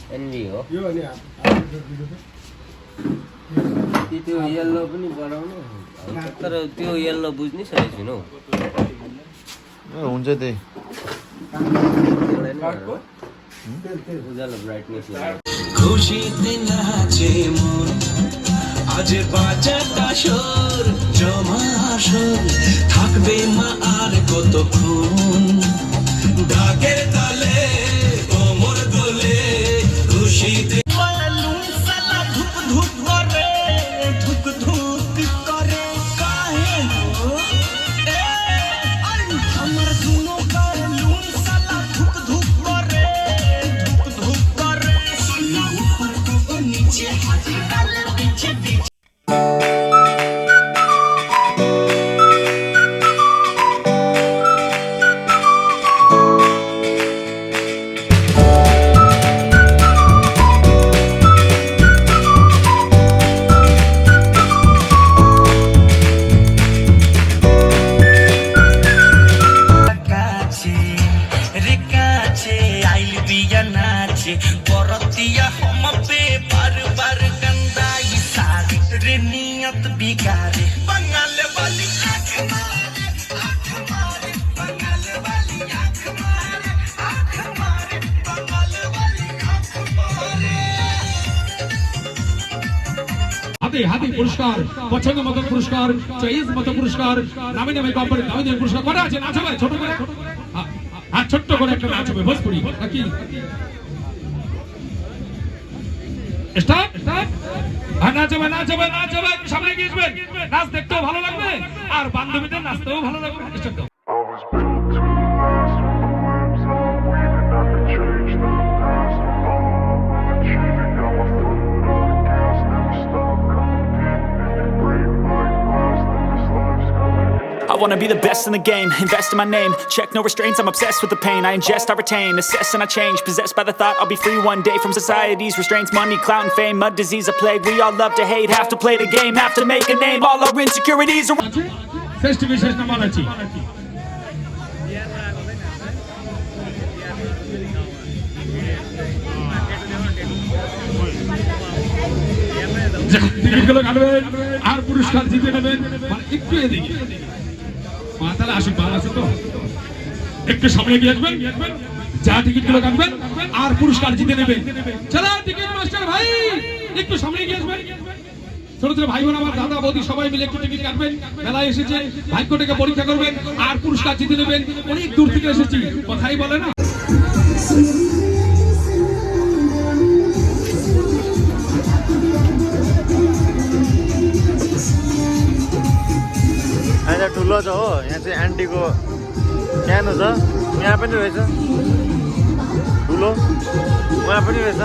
NB हो त्यो yellow पनि बनाउनु तर त्यो येल्लो बुझ्नै सकेको छैन हौ हुन्छ त्यही उज्यालो ब्राइटनेस খুশিতে নাচে মন আজ বাজাটা সুর জমা আসর থাকবে মা আর কতক্ষণ ঢাকের তালে কোমর দোলে খুশিতে বালুন সালা ধুক ধুক করে ধুক ধুক করে কাহে গো আমার দুনো বালুন সালা ধুক ধুক করে ধুক ধুক করে সোনা উপর কবর নিচে হাতে ডাল বিছে বিছে बरतिया हम पे बार बार गंदा इशारे रे नियत बिगाड़े बंगाल वाली आँख मारे बंगाल वाली आँख मारे बंगाल वाली आँख मारे হাতে হাতে পুরস্কার পছন্দ মতো পুরস্কার চয়েস মতো পুরস্কার নামে নামে কোম্পানি নামে নামে পুরস্কার করা আছে নাচ হবে ছোট করে আর ছোট্ট করে একটা নাচ হবে ভোজপুরি নাকি স্টার্ট স্টার্ট আর নাচ হবে নাচ হবে নাচ হবে সামনে গিয়ে আসবেন নাচ দেখতেও ভালো লাগবে আর বান্ধবীদের নাচতেও ভালো লাগবে স্টার্ট দাও I wanna be the best in the game, invest in my name. Check no restraints, I'm obsessed with the pain. I ingest, I retain, assess and I change. Possessed by the thought I'll be free one day from society's restraints. Money, clout and fame, mud, disease, a plague. We all love to hate, have to play the game, have to make a name. All our insecurities are... festival শেষ না মানাচ্ছি টিকিটগুলো কাটবেন আর পুরস্কার জিতে নেবেন মানে একটু এদিকে মাতালে আসুন ভালো আছে তো একটু সামনে গিয়ে আসবেন যা টিকিটগুলো কাটবেন আর পুরস্কার জিতে নেবেন চলো টিকিট মাস্টার ভাই একটু সামনে গিয়ে আসবেন ছোট ছোট ভাই বোন আমার দাদা বৌদি সবাই মিলে একটু টিকিট কাটবেন মেলায় এসেছে ভাগ্যটাকে পরীক্ষা করবেন আর পুরস্কার জিতে নেবেন অনেক দূর থেকে এসেছি কথাই বলে না यहाँ ठुलो छ हो यहाँ चाहिँ आन्टीको सानो छ यहाँ पनि रहेछ ठुलो उहाँ पनि रहेछ